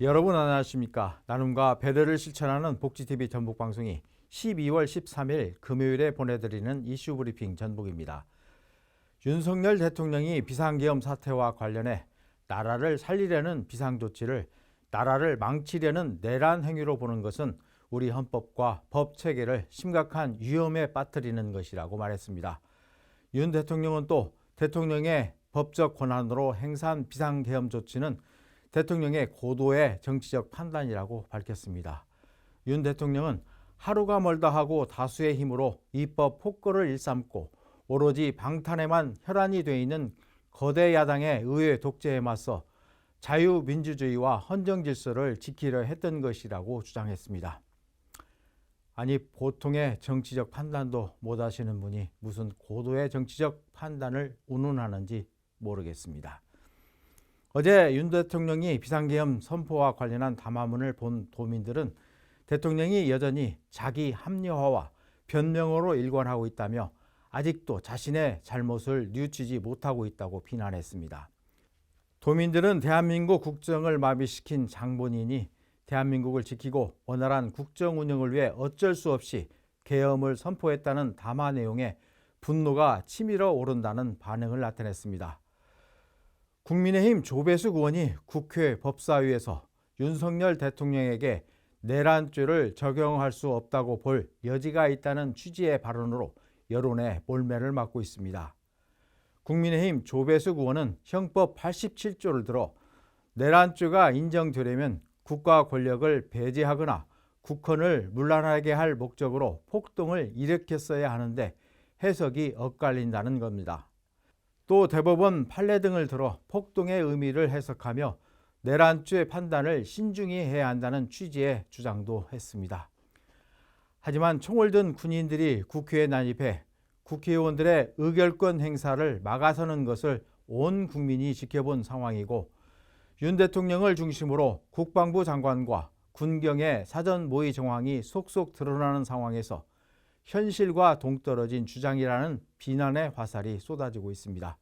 여러분 안녕하십니까? 나눔과 배려를 실천하는 복지TV 전북방송이 12월 13일 금요일에 보내드리는 이슈 브리핑 전북입니다. 윤석열 대통령이 비상계엄 사태와 관련해 나라를 살리려는 비상조치를 나라를 망치려는 내란 행위로 보는 것은 우리 헌법과 법체계를 심각한 위험에 빠뜨리는 것이라고 말했습니다. 윤 대통령은 또 대통령의 법적 권한으로 행사한 비상계엄 조치는 대통령의 고도의 정치적 판단이라고 밝혔습니다. 윤 대통령은 하루가 멀다 하고 다수의 힘으로 입법 폭거를 일삼고 오로지 방탄에만 혈안이 돼 있는 거대 야당의 의회 독재에 맞서 자유민주주의와 헌정질서를 지키려 했던 것이라고 주장했습니다. 아니, 보통의 정치적 판단도 못하시는 분이 무슨 고도의 정치적 판단을 운운하는지 모르겠습니다. 어제 윤 대통령이 비상계엄 선포와 관련한 담화문을 본 도민들은 대통령이 여전히 자기 합리화와 변명으로 일관하고 있다며 아직도 자신의 잘못을 뉘우치지 못하고 있다고 비난했습니다. 도민들은 대한민국 국정을 마비시킨 장본인이 대한민국을 지키고 원활한 국정 운영을 위해 어쩔 수 없이 계엄을 선포했다는 담화 내용에 분노가 치밀어 오른다는 반응을 나타냈습니다. 국민의힘 조배숙 의원이 국회 법사위에서 윤석열 대통령에게 내란죄를 적용할 수 없다고 볼 여지가 있다는 취지의 발언으로 여론의 몰매를 맞고 있습니다. 국민의힘 조배숙 의원은 형법 87조를 들어 내란죄가 인정되려면 국가 권력을 배제하거나 국헌을 문란하게 할 목적으로 폭동을 일으켰어야 하는데 해석이 엇갈린다는 겁니다. 또 대법원 판례 등을 들어 폭동의 의미를 해석하며 내란죄 판단을 신중히 해야 한다는 취지의 주장도 했습니다. 하지만 총을 든 군인들이 국회에 난입해 국회의원들의 의결권 행사를 막아서는 것을 온 국민이 지켜본 상황이고 윤 대통령을 중심으로 국방부 장관과 군경의 사전 모의 정황이 속속 드러나는 상황에서 현실과 동떨어진 주장이라는 비난의 화살이 쏟아지고 있습니다.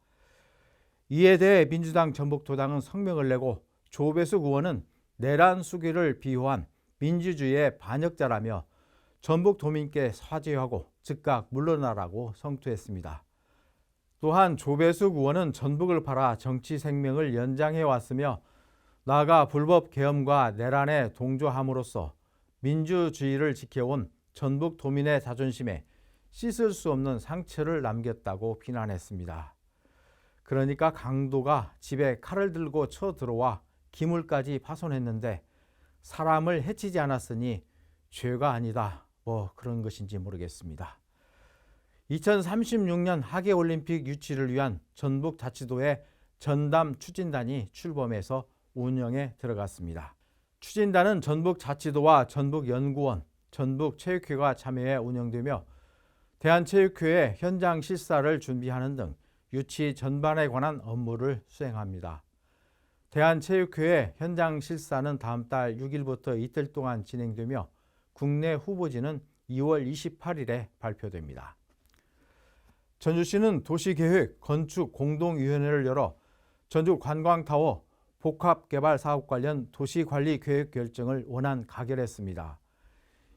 이에 대해 민주당 전북도당은 성명을 내고 조배숙 의원은 내란 수기를 비호한 민주주의의 반역자라며 전북도민께 사죄하고 즉각 물러나라고 성토했습니다. 또한 조배숙 의원은 전북을 팔아 정치 생명을 연장해 왔으며 나아가 불법 계엄과 내란에 동조함으로써 민주주의를 지켜온 전북도민의 자존심에 씻을 수 없는 상처를 남겼다고 비난했습니다. 그러니까 강도가 집에 칼을 들고 쳐들어와 기물까지 파손했는데 사람을 해치지 않았으니 죄가 아니다, 뭐 그런 것인지 모르겠습니다. 2036년 하계올림픽 유치를 위한 전북자치도의 전담 추진단이 출범해서 운영에 들어갔습니다. 추진단은 전북자치도와 전북연구원, 전북체육회가 참여해 운영되며 대한체육회의 현장 실사를 준비하는 등 유치 전반에 관한 업무를 수행합니다. 대한체육회의 현장 실사는 다음 달 6일부터 이틀 동안 진행되며 국내 후보지는 2월 28일에 발표됩니다. 전주시는 도시계획, 건축 공동위원회를 열어 전주관광타워 복합개발 사업 관련 도시관리계획 결정을 원안 가결했습니다.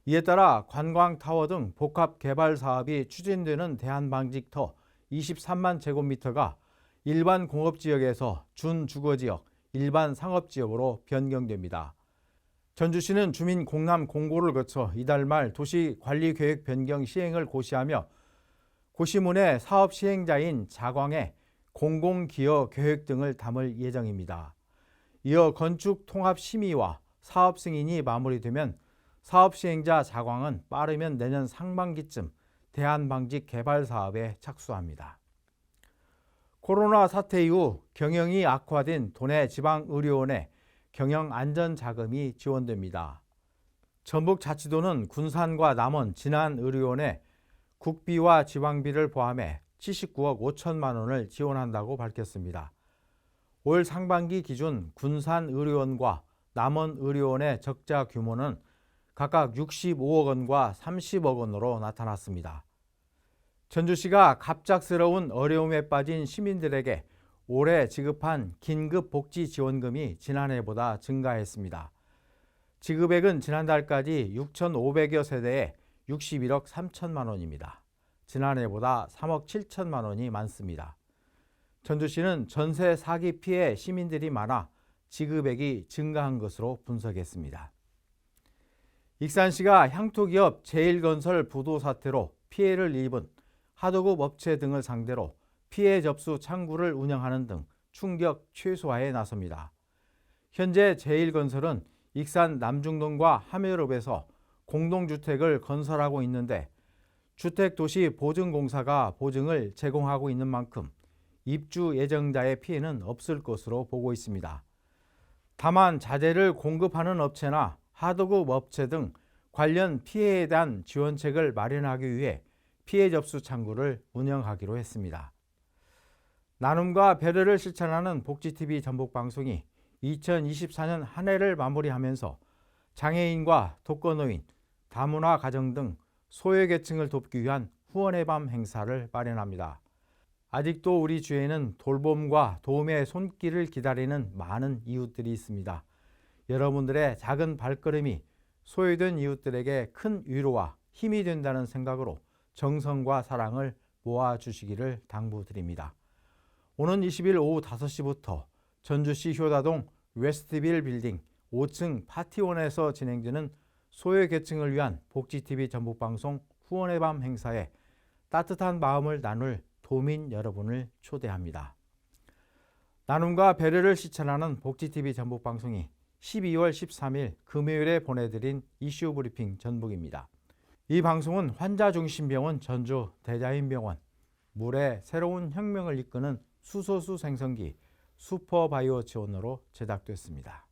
이에 따라 관광타워 등 복합개발 사업이 추진되는 대한방직터 23만 제곱미터가 일반 공업지역에서 준주거지역, 일반 상업지역으로 변경됩니다. 전주시는 주민 공람 공고를 거쳐 이달 말 도시관리계획 변경 시행을 고시하며 고시문에 사업 시행자인 자광의 공공기여 계획 등을 담을 예정입니다. 이어 건축 통합 심의와 사업 승인이 마무리되면 사업 시행자 자광은 빠르면 내년 상반기쯤 대한방직 개발 사업에 착수합니다. 코로나 사태 이후 경영이 악화된 도내 지방의료원에 경영안전자금이 지원됩니다. 전북자치도는 군산과 남원, 진안의료원에 국비와 지방비를 포함해 79억 5천만 원을 지원한다고 밝혔습니다. 올 상반기 기준 군산의료원과 남원의료원의 적자 규모는 각각 65억 원과 30억 원으로 나타났습니다. 전주시가 갑작스러운 어려움에 빠진 시민들에게 올해 지급한 긴급복지지원금이 지난해보다 증가했습니다. 지급액은 지난달까지 6,500여 세대에 61억 3천만 원입니다. 지난해보다 3억 7천만 원이 많습니다. 전주시는 전세 사기 피해 시민들이 많아 지급액이 증가한 것으로 분석했습니다. 익산시가 향토기업 제일건설 부도 사태로 피해를 입은 하도급 업체 등을 상대로 피해 접수 창구를 운영하는 등 충격 최소화에 나섭니다. 현재 제일건설은 익산 남중동과 하멜읍에서 공동주택을 건설하고 있는데 주택도시보증공사가 보증을 제공하고 있는 만큼 입주 예정자의 피해는 없을 것으로 보고 있습니다. 다만 자재를 공급하는 업체나 하도급 업체 등 관련 피해에 대한 지원책을 마련하기 위해 피해 접수 창구를 운영하기로 했습니다. 나눔과 배려를 실천하는 복지TV 전북방송이 2024년 한 해를 마무리하면서 장애인과 독거노인, 다문화 가정 등 소외계층을 돕기 위한 후원의 밤 행사를 마련합니다. 아직도 우리 주위에는 돌봄과 도움의 손길을 기다리는 많은 이웃들이 있습니다. 여러분들의 작은 발걸음이 소외된 이웃들에게 큰 위로와 힘이 된다는 생각으로 정성과 사랑을 모아주시기를 당부드립니다. 오는 20일 오후 5시부터 전주시 효다동 웨스트빌 빌딩 5층 파티원에서 진행되는 소외계층을 위한 복지TV 전북방송 후원의 밤 행사에 따뜻한 마음을 나눌 도민 여러분을 초대합니다. 나눔과 배려를 실천하는 복지TV 전북방송이 12월 13일 금요일에 보내드린 이슈 브리핑 전북입니다. 이 방송은 환자중심병원 전주 대자연병원, 물의 새로운 혁명을 이끄는 수소수 생성기 슈퍼바이오 지원으로 제작됐습니다.